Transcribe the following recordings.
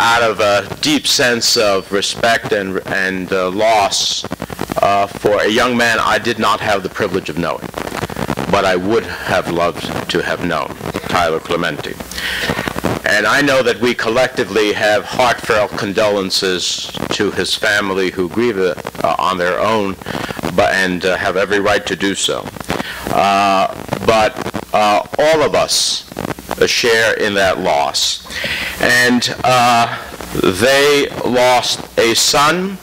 out of a deep sense of respect and loss for a young man I did not have the privilege of knowing, but I would have loved to have known, Tyler Clementi. And I know that we collectively have heartfelt condolences to his family who grieve on their own and have every right to do so. But all of us share in that loss. And they lost a son.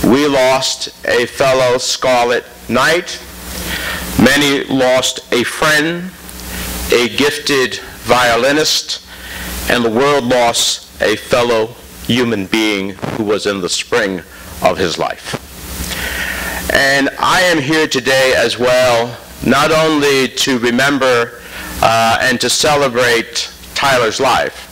We lost a fellow Scarlet Knight. Many lost a friend, a gifted violinist, and the world lost a fellow human being who was in the spring of his life. And I am here today as well, not only to remember and to celebrate Tyler's life.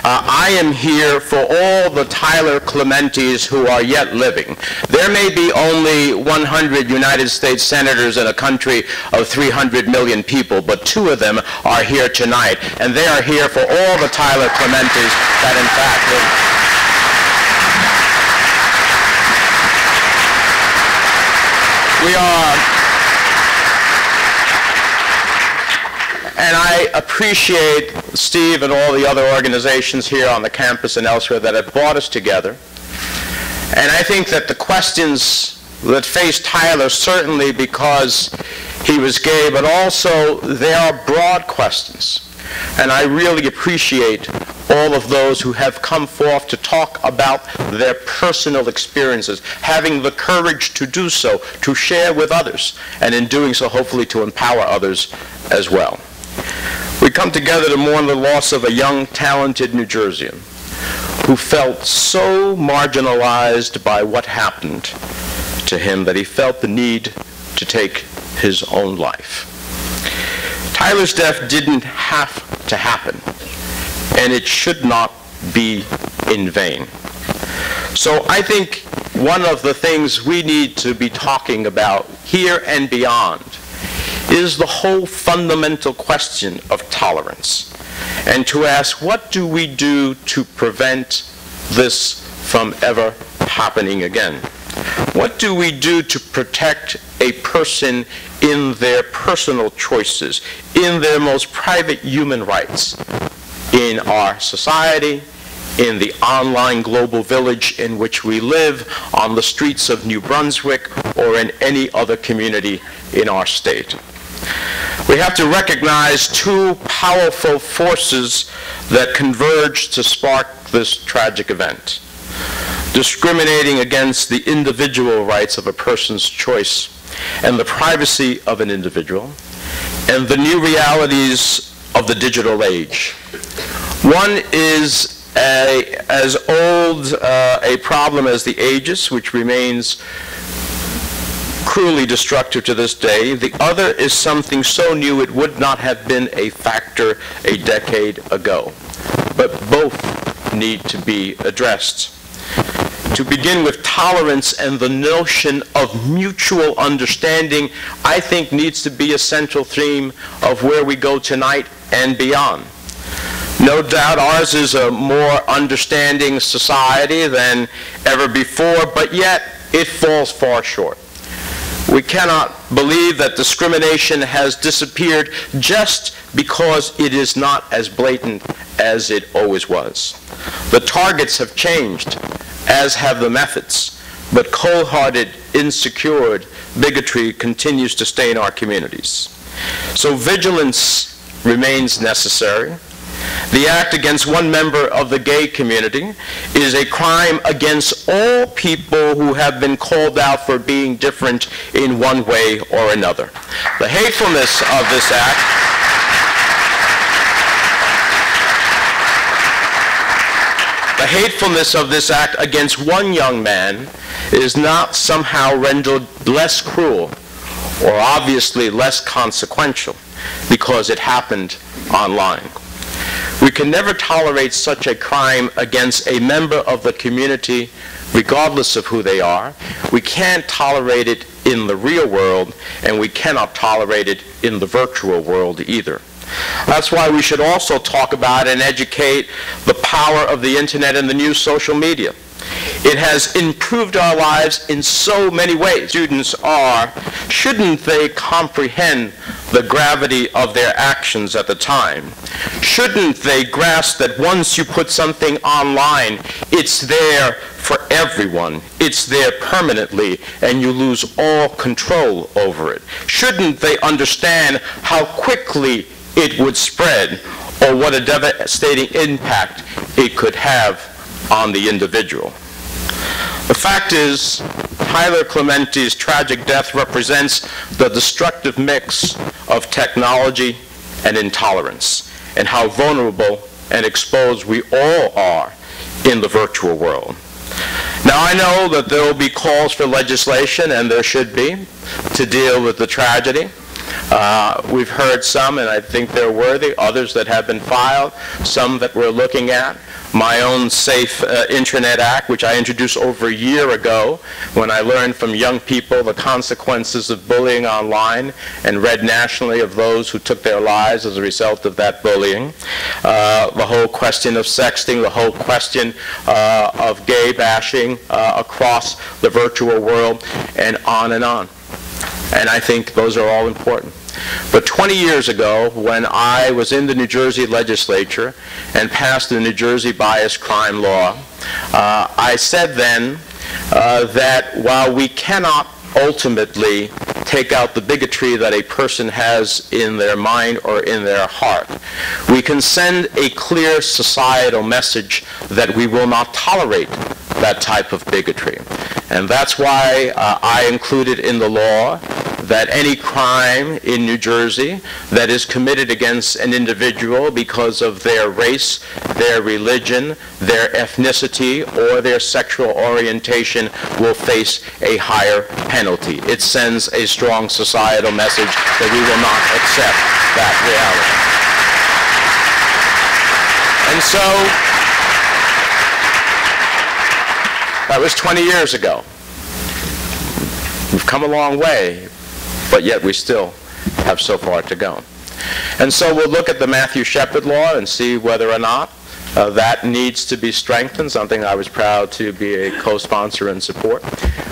I am here for all the Tyler Clementis who are yet living. There may be only 100 United States senators in a country of 300 million people, but 2 of them are here tonight, and they are here for all the Tyler Clementis that in fact live. We are. And I appreciate Steve and all the other organizations here on the campus and elsewhere that have brought us together. And I think that the questions that face Tyler, certainly because he was gay, but also they are broad questions. And I really appreciate all of those who have come forth to talk about their personal experiences, having the courage to do so, to share with others, and in doing so, hopefully to empower others as well. We come together to mourn the loss of a young, talented New Jerseyan who felt so marginalized by what happened to him that he felt the need to take his own life. Tyler's death didn't have to happen, and it should not be in vain. So I think one of the things we need to be talking about here and beyond is the whole fundamental question of tolerance, and to ask, what do we do to prevent this from ever happening again? What do we do to protect a person in their personal choices, in their most private human rights, in our society, in the online global village in which we live, on the streets of New Brunswick, or in any other community in our state? We have to recognize 2 powerful forces that converge to spark this tragic event: discriminating against the individual rights of a person's choice and the privacy of an individual, and the new realities of the digital age. One is as old a problem as the aegis, which remains cruelly destructive to this day. The other is something so new it would not have been a factor a decade ago. But both need to be addressed. To begin with, tolerance and the notion of mutual understanding, I think, needs to be a central theme of where we go tonight and beyond. No doubt ours is a more understanding society than ever before, but yet it falls far short. We cannot believe that discrimination has disappeared just because it is not as blatant as it always was. The targets have changed, as have the methods, but cold-hearted, insecure bigotry continues to stain our communities. So vigilance remains necessary. The act against one member of the gay community is a crime against all people who have been called out for being different in one way or another. The hatefulness of this act against one young man is not somehow rendered less cruel or obviously less consequential because it happened online. We can never tolerate such a crime against a member of the community, regardless of who they are. We can't tolerate it in the real world, and we cannot tolerate it in the virtual world either. That's why we should also talk about and educate the power of the internet and the new social media. It has improved our lives in so many ways. Students shouldn't they comprehend the gravity of their actions at the time? Shouldn't they grasp that once you put something online, it's there for everyone, it's there permanently, and you lose all control over it? Shouldn't they understand how quickly it would spread, or what a devastating impact it could have on the individual? The fact is, Tyler Clementi's tragic death represents the destructive mix of technology and intolerance, and how vulnerable and exposed we all are in the virtual world. Now, I know that there will be calls for legislation, and there should be, to deal with the tragedy. We've heard some, and I think they're worthy, others that have been filed, some that we're looking at. My own Safe Internet Act, which I introduced over a year ago when I learned from young people the consequences of bullying online and read nationally of those who took their lives as a result of that bullying. The whole question of sexting, the whole question of gay bashing across the virtual world, and on and on. And I think those are all important. But 20 years ago, when I was in the New Jersey legislature and passed the New Jersey bias crime law, I said then that while we cannot ultimately take out the bigotry that a person has in their mind or in their heart, we can send a clear societal message that we will not tolerate that type of bigotry. And that's why I included in the law that any crime in New Jersey that is committed against an individual because of their race, their religion, their ethnicity, or their sexual orientation will face a higher penalty. It sends a strong societal message that we will not accept that reality. And so, that was 20 years ago. We've come a long way, but yet we still have so far to go. And so we'll look at the Matthew Shepard law and see whether or not that needs to be strengthened, something I was proud to be a co-sponsor and support.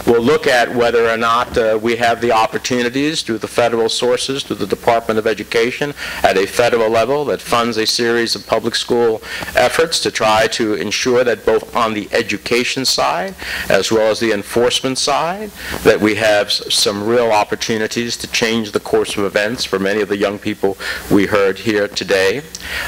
We'll look at whether or not we have the opportunities through the federal sources, through the Department of Education at a federal level that funds a series of public school efforts to try to ensure that both on the education side as well as the enforcement side that we have some real opportunities to change the course of events for many of the young people we heard here today.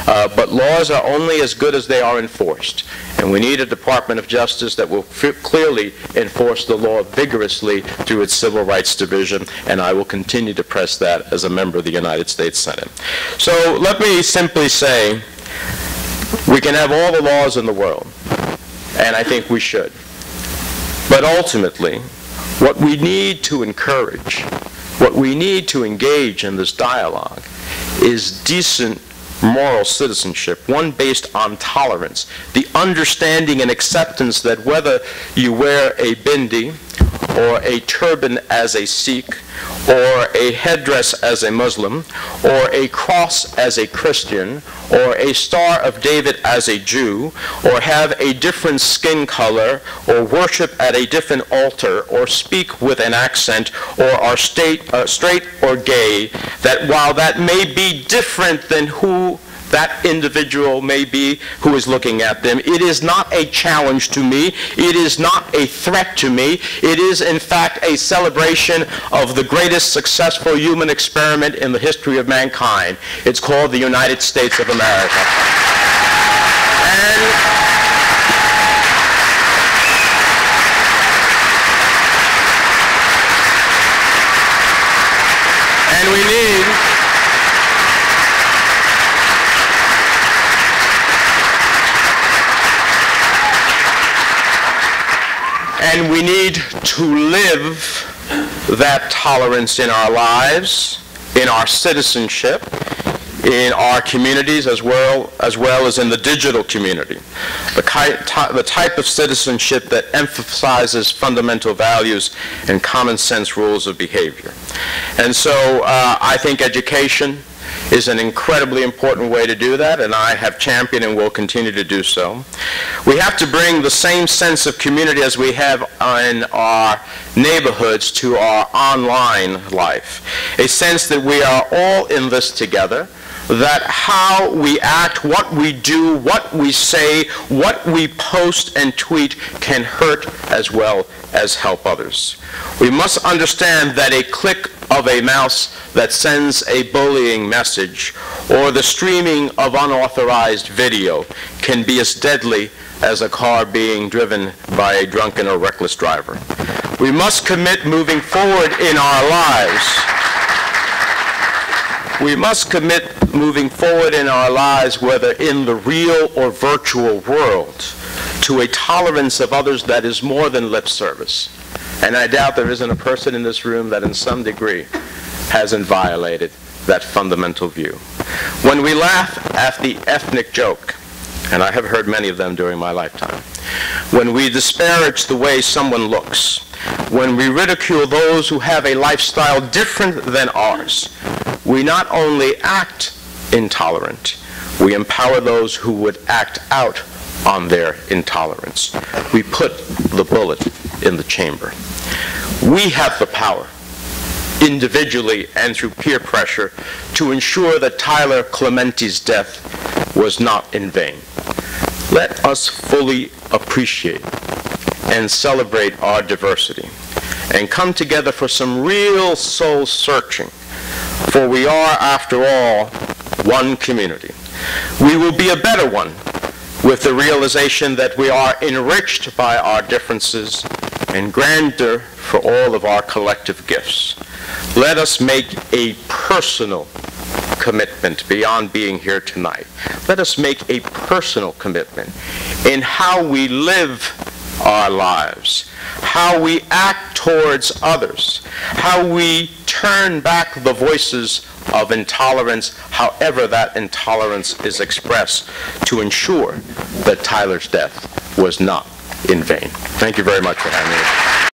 But laws are only as good as they are enforced. And we need a Department of Justice that will clearly enforce the law vigorously through its Civil Rights Division, and I will continue to press that as a member of the United States Senate. So let me simply say, we can have all the laws in the world, and I think we should. But ultimately, what we need to encourage, what we need to engage in this dialogue is decent moral citizenship, one based on tolerance, the understanding and acceptance that whether you wear a bindi or a turban as a Sikh, or a headdress as a Muslim, or a cross as a Christian, or a Star of David as a Jew, or have a different skin color, or worship at a different altar, or speak with an accent, or are straight or gay, that while that may be different than who that individual may be who is looking at them, it is not a challenge to me. It is not a threat to me. It is, in fact, a celebration of the greatest successful human experiment in the history of mankind. It's called the United States of America. And we need to live that tolerance in our lives, in our citizenship, in our communities as well as in the digital community. The type of citizenship that emphasizes fundamental values and common sense rules of behavior. And so I think education is an incredibly important way to do that, and I have championed and will continue to do so. We have to bring the same sense of community as we have in our neighborhoods to our online life. A sense that we are all in this together, that how we act, what we do, what we say, what we post and tweet can hurt as well as help others. We must understand that a click of a mouse that sends a bullying message or the streaming of unauthorized video can be as deadly as a car being driven by a drunken or reckless driver. We must commit moving forward in our lives. We must commit moving forward in our lives, whether in the real or virtual world, to a tolerance of others that is more than lip service. And I doubt there isn't a person in this room that in some degree hasn't violated that fundamental view. When we laugh at the ethnic joke, and I have heard many of them during my lifetime, when we disparage the way someone looks, when we ridicule those who have a lifestyle different than ours, we not only act intolerant, we empower those who would act out on their intolerance. We put the bullet in the chamber. We have the power, individually and through peer pressure, to ensure that Tyler Clementi's death was not in vain. Let us fully appreciate and celebrate our diversity and come together for some real soul searching, for we are, after all, one community. We will be a better one with the realization that we are enriched by our differences and grander for all of our collective gifts. Let us make a personal commitment beyond being here tonight. Let us make a personal commitment in how we live our lives, how we act towards others, how we turn back the voices of intolerance, however that intolerance is expressed, to ensure that Tyler's death was not in vain. Thank you very much for having me.